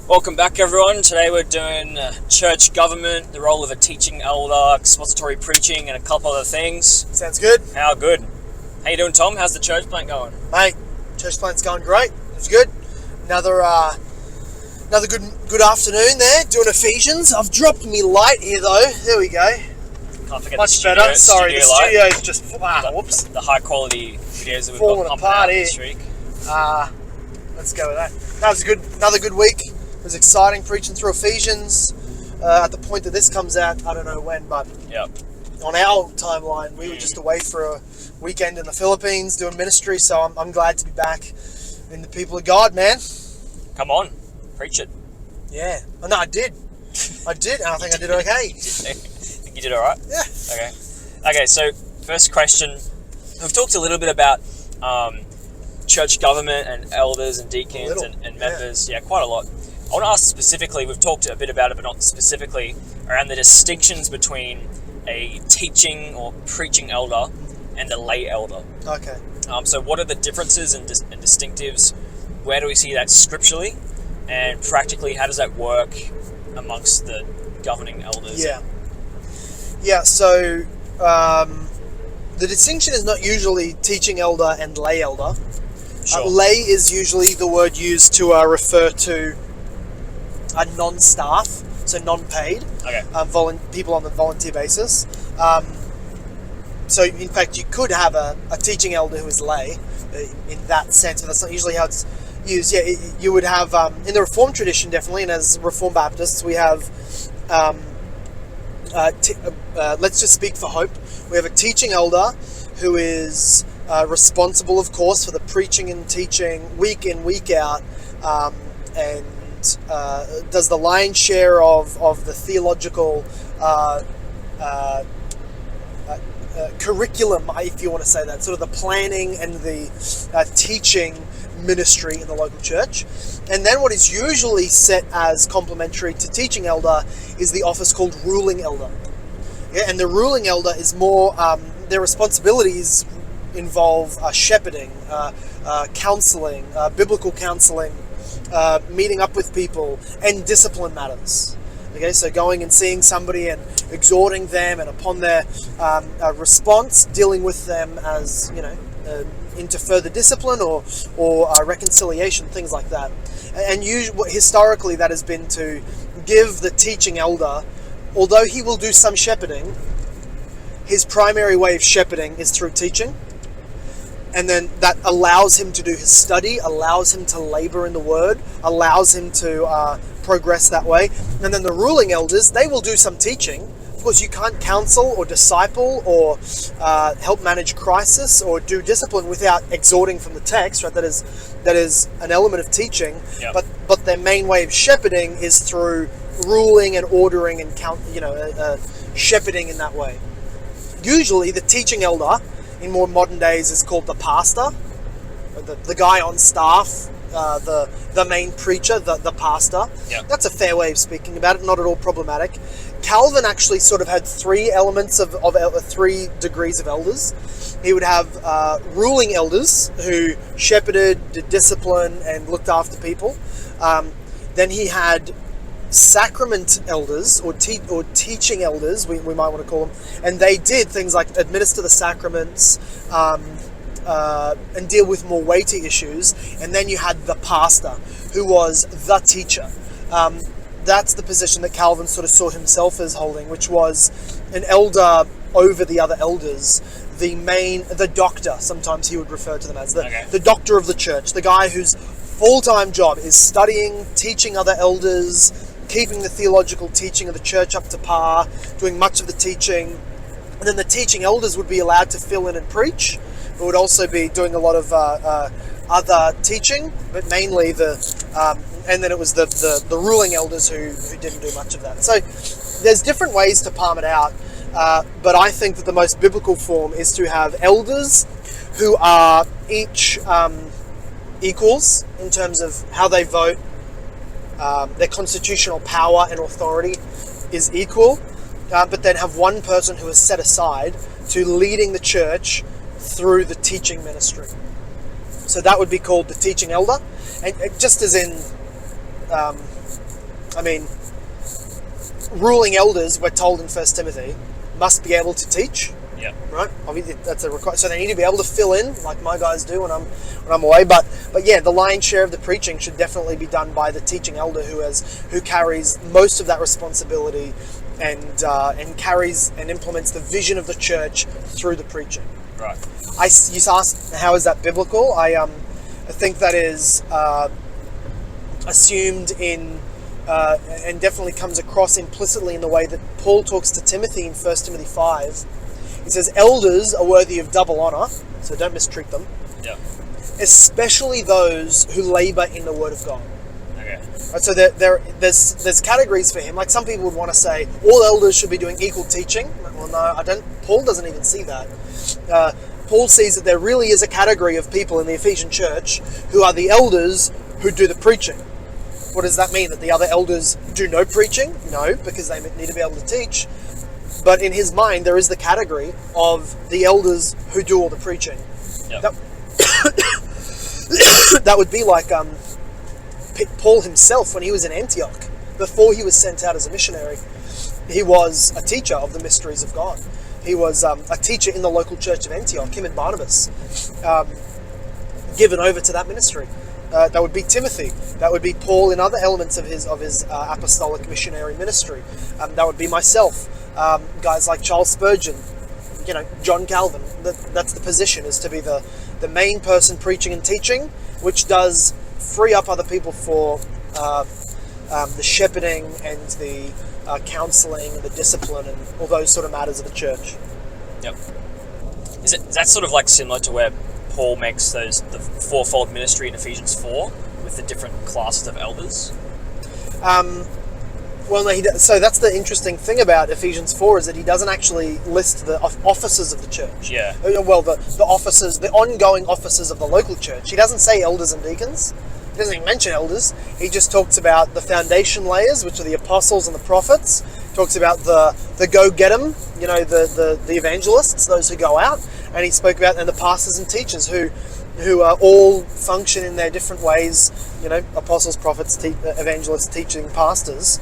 Welcome back, everyone. Today we're doing church government, the role of a teaching elder, expository preaching, and a couple other things. Sounds good. How good? How you doing, Tom? How's the church plant going? Mate, church plant's going great. It's good. Another good afternoon there, doing Ephesians. I've dropped me light here though. There we go. Can't forget Much the better. Sorry, the light. studio's just whoops. The high quality videos that we've Falling got pumping apart out here. this week. Let's go with that. That was another good week. It was exciting preaching through Ephesians. At the point that this comes out, I don't know when, but Yep. on our timeline, we were just away for a weekend in the Philippines doing ministry. So I'm glad to be back in the people of God, man. Come on, preach it. Yeah. Oh, no, I did. And I think I did okay. Think you did all right? Yeah. Okay. So first question. We've talked a little bit about church government and elders and deacons and members. Yeah, quite a lot. I want to ask specifically, we've talked a bit about it, but not specifically, around the distinctions between a teaching or preaching elder and a lay elder. Okay. So what are the differences and distinctives? Where do we see that scripturally? And practically, how does that work amongst the governing elders? Yeah, so the distinction is not usually teaching elder and lay elder. Sure. Lay is usually the word used to refer to a non-staff, so non-paid, Okay. people on the volunteer basis. So in fact, you could have a teaching elder who is lay in that sense, but that's not usually how it's used. Yeah, you would have, in the Reformed tradition definitely, and as Reformed Baptists, we have, let's just speak for Hope, we have a teaching elder who is responsible, of course, for the preaching and teaching week in, week out, and does the lion's share of the theological curriculum, if you want to say that, sort of the planning and the teaching ministry in the local church. And then what is usually set as complementary to teaching elder is the office called ruling elder. Yeah, and the ruling elder is more, their responsibilities involve shepherding, counseling, biblical counseling, meeting up with people, and discipline matters. Okay, so going and seeing somebody and exhorting them, and upon their response, dealing with them as, into further discipline or reconciliation, things like that. And historically, that has been to give the teaching elder, although he will do some shepherding, his primary way of shepherding is through teaching. And then that allows him to do his study, allows him to labor in the word, allows him to progress that way. And then the ruling elders, they will do some teaching. Of course, you can't counsel or disciple or help manage crisis or do discipline without exhorting from the text, right? That is an element of teaching. Yep. But their main way of shepherding is through ruling and ordering and shepherding in that way. Usually, the teaching elder in more modern days is called the pastor, the guy on staff, the main preacher, the pastor. Yep. That's a fair way of speaking about it, not at all problematic. Calvin actually sort of had three elements of 3 degrees of elders. He would have ruling elders who shepherded, did discipline, and looked after people. Then he had sacrament elders or teaching elders, we might want to call them, and they did things like administer the sacraments and deal with more weighty issues. And then you had the pastor, who was the teacher. That's the position that Calvin sort of saw himself as holding, which was an elder over the other elders, the doctor, sometimes he would refer to them as the doctor of the church, the guy whose full-time job is studying, teaching other elders, keeping the theological teaching of the church up to par, doing much of the teaching. And then the teaching elders would be allowed to fill in and preach, but would also be doing a lot of other teaching, but mainly and then it was the ruling elders who didn't do much of that. So there's different ways to palm it out, but I think that the most biblical form is to have elders who are each equals in terms of how they vote. Their constitutional power and authority is equal, but then have one person who is set aside to leading the church through the teaching ministry. So that would be called the teaching elder. And just as in I mean, ruling elders, we're told in 1 Timothy, must be able to teach. Yeah. Right. Obviously, that's a requirement. So they need to be able to fill in, like my guys do when I'm away. But yeah, the lion's share of the preaching should definitely be done by the teaching elder who carries most of that responsibility, and carries and implements the vision of the church through the preaching. Right. You asked, how is that biblical? I think that is assumed in. And definitely comes across implicitly in the way that Paul talks to Timothy in 1 Timothy 5. He says, elders are worthy of double honor, so don't mistreat them. Yeah. Especially those who labor in the Word of God. Okay. Right, so there's categories for him. Like some people would want to say, all elders should be doing equal teaching. Well, no, I don't. Paul doesn't even see that. Paul sees that there really is a category of people in the Ephesian church who are the elders who do the preaching. What does that mean? That the other elders do no preaching? No, because they need to be able to teach. But in his mind, there is the category of the elders who do all the preaching. Yep. That would be like Paul himself when he was in Antioch. Before he was sent out as a missionary, he was a teacher of the mysteries of God. He was a teacher in the local church of Antioch, him and Barnabas, given over to that ministry. That would be Timothy. That would be Paul in other elements of his apostolic missionary ministry. That would be myself. Guys like Charles Spurgeon, John Calvin. That's the position, is to be the main person preaching and teaching, which does free up other people for the shepherding and the counseling and the discipline and all those sort of matters of the church. Yep. Is that sort of like similar to where Paul makes the fourfold ministry in Ephesians 4 with the different classes of elders? Well, no, so that's the interesting thing about Ephesians 4, is that he doesn't actually list the officers of the church. Yeah. Well, the officers, the ongoing officers of the local church. He doesn't say elders and deacons. He doesn't even mention elders. He just talks about the foundation layers, which are the apostles and the prophets. Talks about the go-get-em, the evangelists, those who go out. And he spoke about and the pastors and teachers who all function in their different ways. Apostles, prophets, evangelists, teaching, pastors,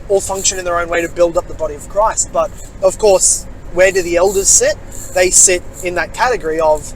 all function in their own way to build up the body of Christ. But of course, where do the elders sit? They sit in that category of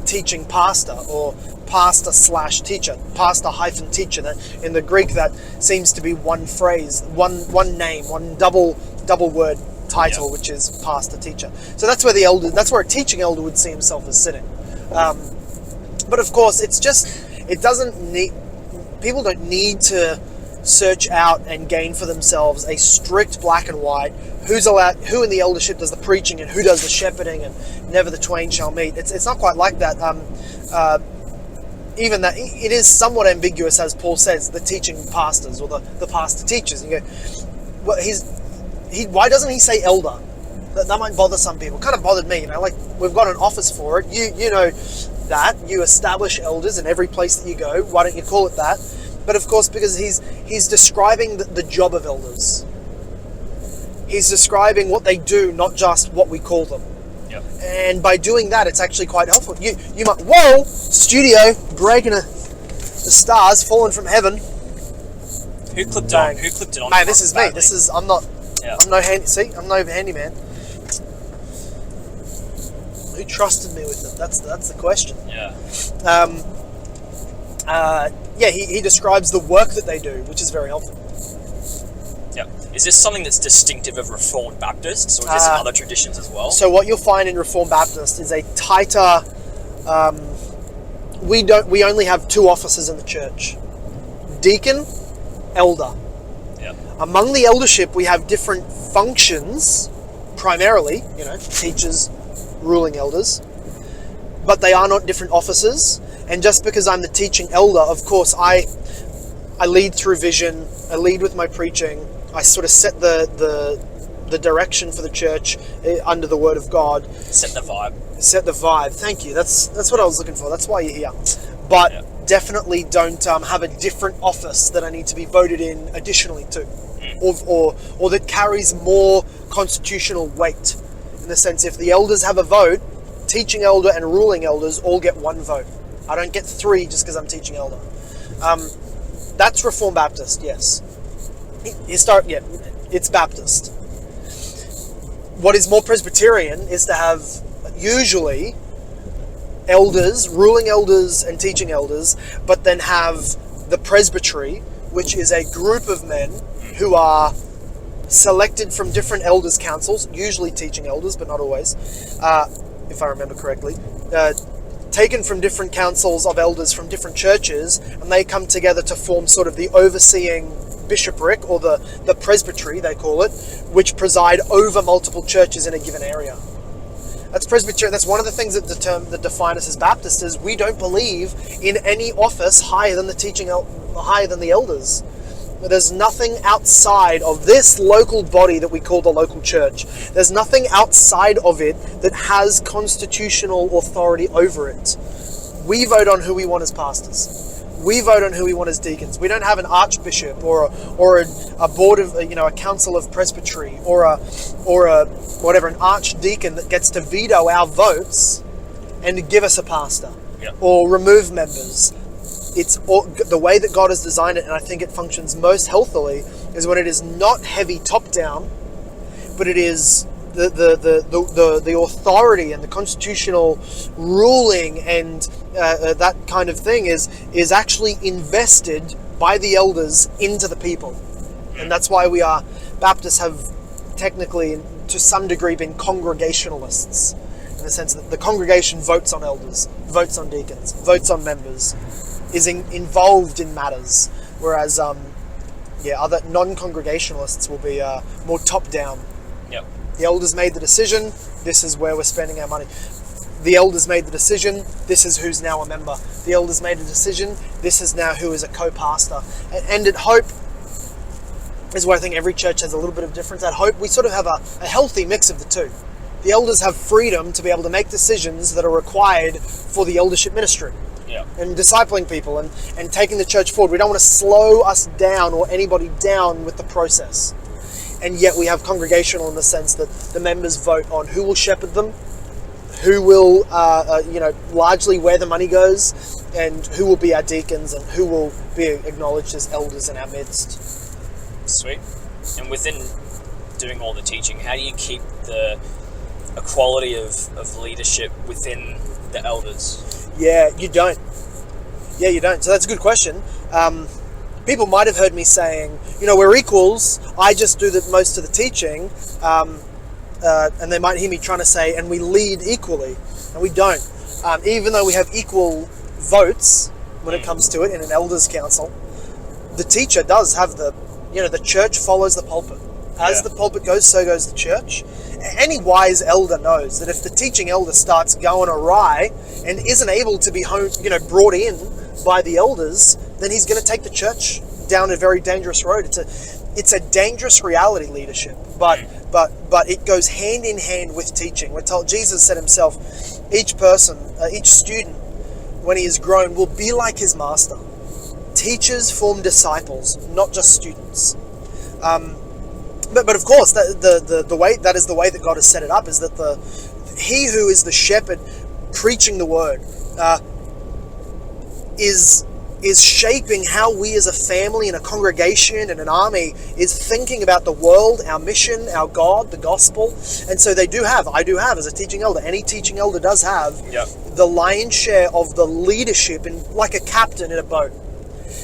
teaching pastor, or pastor/teacher, pastor-teacher. That in the Greek, that seems to be one phrase, one name, one double word title, yeah, which is pastor teacher. So that's where that's where a teaching elder would see himself as sitting. But of course, people don't need to search out and gain for themselves a strict black and white who in the eldership does the preaching and who does the shepherding, and never the twain shall meet. It's not quite like that. Even that, it is somewhat ambiguous, as Paul says, the teaching pastors or the pastor teachers. You go, well, why doesn't he say elder? That might bother some people. Kind of bothered me, like we've got an office for it. You know that you establish elders in every place that you go. Why don't you call it that? But of course, because he's describing the job of elders. He's describing what they do, not just what we call them. Yep. And by doing that, it's actually quite helpful. You might, whoa, studio breaking the stars falling from heaven. Who clipped on? Who clipped it on? Man, this is me. I'm not. Yeah. I'm no handy. See, I'm no handyman. Who trusted me with it? That's the question. Yeah. He describes the work that they do, which is very helpful. Yeah. Is this something that's distinctive of Reformed Baptists, or is this in other traditions as well? So what you'll find in Reformed Baptist is a tighter. We only have two offices in the church: deacon, elder. Yeah. Among the eldership, we have different functions, primarily, teachers, ruling elders, but they are not different offices. And just because I'm the teaching elder, of course, I lead through vision, I lead with my preaching, I sort of set the direction for the church under the Word of God. Set the vibe. Set the vibe. Thank you. That's what I was looking for. That's why you're here. But yeah, definitely don't have a different office that I need to be voted in additionally to, or that carries more constitutional weight. In the sense, if the elders have a vote, teaching elder and ruling elders all get one vote. I don't get three just because I'm teaching elder. That's Reformed Baptist, yes. It's Baptist. What is more Presbyterian is to have usually elders, ruling elders and teaching elders, but then have the presbytery, which is a group of men who are selected from different elders' councils, usually teaching elders, but not always, if I remember correctly, taken from different councils of elders from different churches, and they come together to form sort of the overseeing bishopric, or the presbytery, they call it, which preside over multiple churches in a given area. That's Presbyterian. That's one of the things that define us as Baptists, is we don't believe in any office higher than higher than the elders. There's nothing outside of this local body that we call the local church. There's nothing outside of it that has constitutional authority over it. We vote on who we want as pastors. We vote on who we want as deacons. We don't have an archbishop or a board of, a council of presbytery or a an archdeacon that gets to veto our votes and give us a pastor or remove members. It's the way that God has designed it, and I think it functions most healthily is when it is not heavy top down, but it is the authority and the constitutional ruling and that kind of thing is actually invested by the elders into the people. And that's why Baptists have technically, to some degree, been Congregationalists, in the sense that the congregation votes on elders, votes on deacons, votes on members, is involved in matters, whereas other non-Congregationalists will be more top-down. Yep. The elders made the decision, this is where we're spending our money. The elders made the decision, this is who's now a member. The elders made a decision, this is now who is a co-pastor. And at Hope is where I think every church has a little bit of difference. At Hope, we sort of have a healthy mix of the two. The elders have freedom to be able to make decisions that are required for the eldership ministry. Yeah. And discipling people and taking the church forward. We don't want to slow us down or anybody down with the process. And yet we have congregational in the sense that the members vote on who will shepherd them, who will, largely where the money goes, and who will be our deacons and who will be acknowledged as elders in our midst. Sweet. And within doing all the teaching, how do you keep the equality of leadership within the elders? Yeah, you don't. So that's a good question. People might have heard me saying, we're equals. I just do most of the teaching. And they might hear me trying to say, and we lead equally. And we don't. Even though we have equal votes when it comes to it in an elders council, the teacher does have the church follows the pulpit. As the pulpit goes, so goes the church. Any wise elder knows that if the teaching elder starts going awry and isn't able to be brought in by the elders, then he's going to take the church down a very dangerous road. It's a dangerous reality, leadership, but it goes hand in hand with teaching. We're told, Jesus said himself, each person, each student, when he is grown, will be like his master. Teachers form disciples, not just students. But of course, the way that is the way that God has set it up, is that he who is the shepherd preaching the word is shaping how we as a family and a congregation and an army is thinking about the world, our mission, our God, the gospel. And so I do have as a teaching elder, any teaching elder does have the lion's share of the leadership, in like a captain in a boat.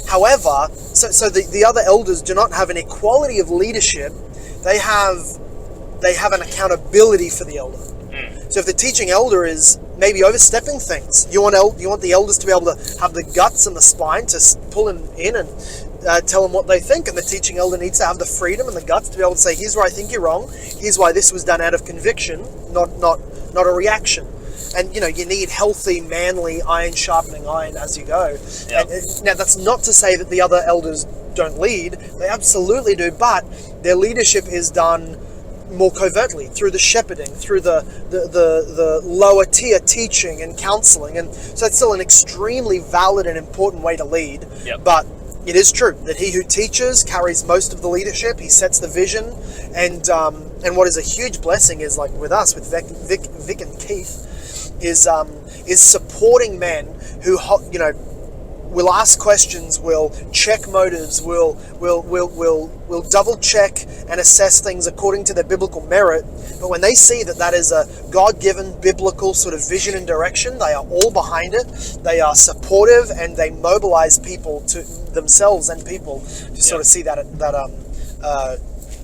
However, so the other elders do not have an equality of leadership. They have an accountability for the elder. So if the teaching elder is maybe overstepping things, you want the elders to be able to have the guts and the spine to pull him in and tell him what they think, and the teaching elder needs to have the freedom and the guts to be able to say, here's where I think you're wrong, here's why this was done out of conviction, not a reaction. And you need healthy, manly iron sharpening iron as you go. Yep. And now that's not to say that the other elders don't lead. They absolutely do, but their leadership is done more covertly through the shepherding, through the lower tier teaching and counseling. And so it's still an extremely valid and important way to lead. Yep. But it is true that he who teaches carries most of the leadership. He sets the vision, and what is a huge blessing is, like with us, with Vic and Keith, is supporting men who we'll ask questions, we'll check motives, we'll double check and assess things according to their biblical merit. But when they see that that is a God-given biblical sort of vision and direction, they are all behind it. They are supportive, and they mobilize people to themselves and people to sort of see that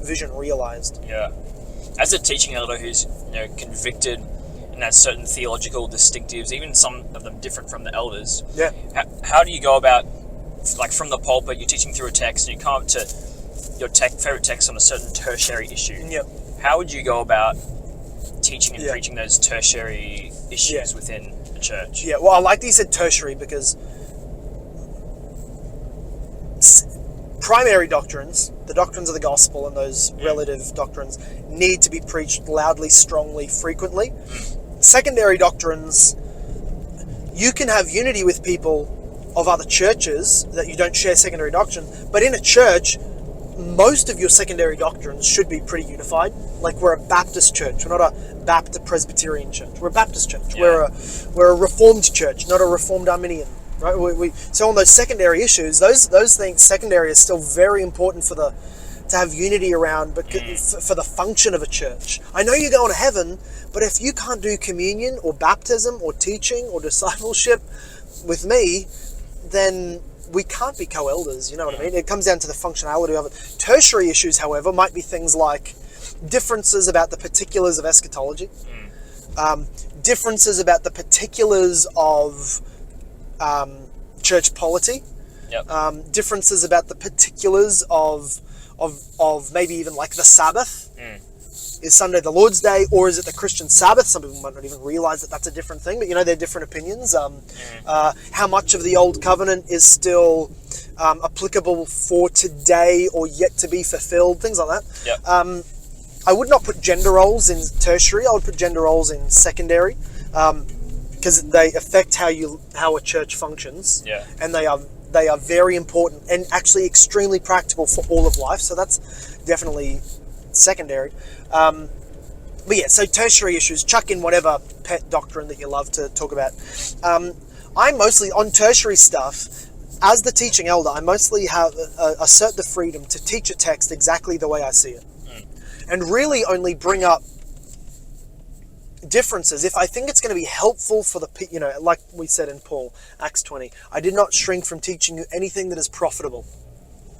vision realized. Yeah. As a teaching elder who's convicted and has certain theological distinctives, even some of them different from the elders. Yeah. How do you go about, like from the pulpit, you're teaching through a text and you come up to your favorite text on a certain tertiary issue? Yep. How would you go about teaching and preaching those tertiary issues within the church? Yeah, well, I like that you said tertiary, because primary doctrines, the doctrines of the gospel and those relative doctrines, need to be preached loudly, strongly, frequently. Secondary doctrines, you can have unity with people of other churches that you don't share secondary doctrine, but in a church, most of your secondary doctrines should be pretty unified. Like, we're a Baptist church, we're not a Baptist Presbyterian church, we're a Baptist church. Yeah. We're a Reformed church, not a Reformed Arminian. Right? So on those secondary issues, those things, secondary is still very important to have unity around, but for the function of a church. I know you're going to heaven, but if you can't do communion or baptism or teaching or discipleship with me, then we can't be co-elders, you know what I mean? It comes down to the functionality of it. Tertiary issues, however, might be things like differences about the particulars of eschatology, differences about the particulars of church polity, differences about the particulars of maybe even like the Sabbath. Is Sunday the Lord's Day, or is it the Christian Sabbath? Some people might not even realize that that's a different thing, but they're different opinions. How much of the Old Covenant is still applicable for today or yet to be fulfilled, things like that. Yep. I would not put gender roles in tertiary. I would put gender roles in secondary, because they affect how a church functions, and they are very important and actually extremely practical for all of life. So that's definitely secondary. But yeah, so tertiary issues, chuck in whatever pet doctrine that you love to talk about. I mostly, on tertiary stuff, as the teaching elder, I mostly assert the freedom to teach a text exactly the way I see it, and really only bring up differences if I think it's going to be helpful for the like we said in Paul, Acts 20, I did not shrink from teaching you anything that is profitable.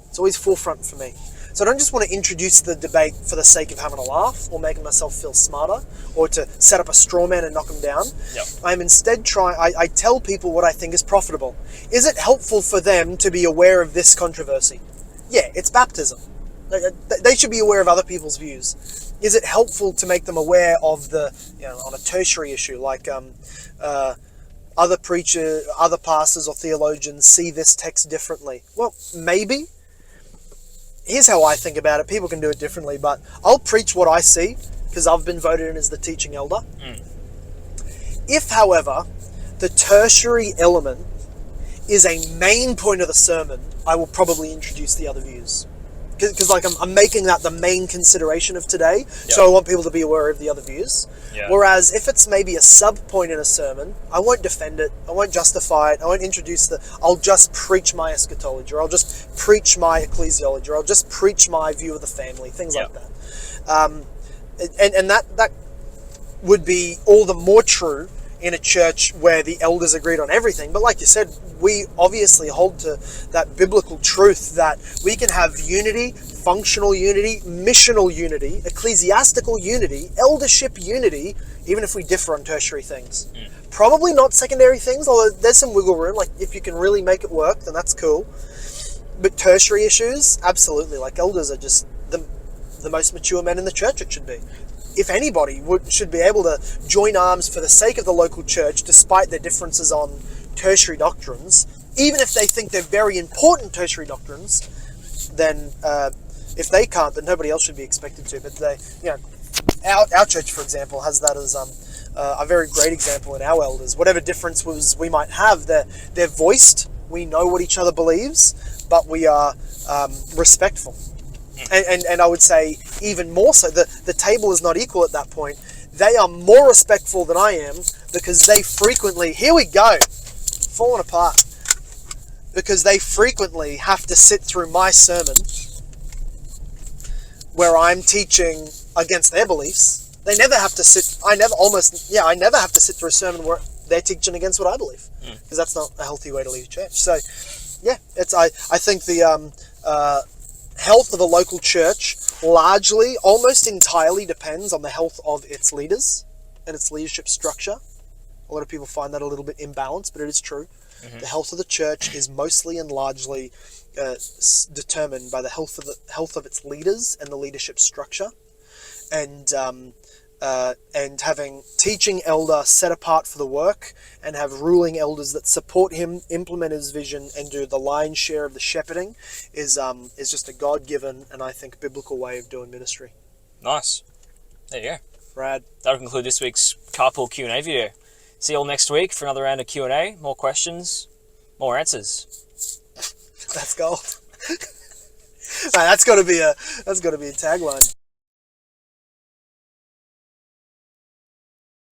It's always forefront for me. So I don't just want to introduce the debate for the sake of having a laugh or making myself feel smarter or to set up a straw man and knock them down. Yep. I'm instead I tell people what I think is profitable. Is it helpful for them to be aware of this controversy? Yeah, it's baptism. They should be aware of other people's views. Is it helpful to make them aware of on a tertiary issue, like other preachers, other pastors or theologians see this text differently? Well, maybe. Here's how I think about it. People can do it differently, but I'll preach what I see because I've been voted in as the teaching elder. If, however, the tertiary element is a main point of the sermon, I will probably introduce the other views. Because I'm making that the main consideration of today, so I want people to be aware of the other views. Yeah. Whereas if it's maybe a sub-point in a sermon, I won't defend it, I won't justify it, I won't introduce I'll just preach my eschatology, or I'll just preach my ecclesiology, or I'll just preach my view of the family, things like that. And that would be all the more true in a church where the elders agreed on everything. But like you said, we obviously hold to that biblical truth that we can have unity, functional unity, missional unity, ecclesiastical unity, eldership unity, even if we differ on tertiary things. Probably not secondary things, although there's some wiggle room. Like, if you can really make it work, then that's cool. But tertiary issues, absolutely. Like, elders are just the most mature men in the church, it should be. If anybody should be able to join arms for the sake of the local church, despite their differences on tertiary doctrines, even if they think they're very important tertiary doctrines, then if they can't, then nobody else should be expected to. But our church, for example, has that as a very great example in our elders. Whatever difference we might have, they're voiced. We know what each other believes, but we are respectful. And I would say even more so, the table is not equal at that point. They are more respectful than I am because they frequently, here we go, falling apart. because they frequently have to sit through my sermon where I'm teaching against their beliefs. They never have to sit. I never have to sit through a sermon where they're teaching against what I believe, because that's not a healthy way to lead a church. So, yeah, I think the health of a local church largely, almost entirely, depends on the health of its leaders and its leadership structure. A lot of people find that a little bit imbalanced, but it is true. The health of the church is mostly and largely determined by the health of its leaders and the leadership structure, and having teaching elder set apart for the work, and have ruling elders that support him, implement his vision, and do the lion's share of the shepherding is just a God-given and I think biblical way of doing ministry. Nice. There you go. Rad. That'll conclude this week's Carpool Q&A video. See you all next week for another round of Q&A. More questions, more answers. That's gold. That's got to be a tagline.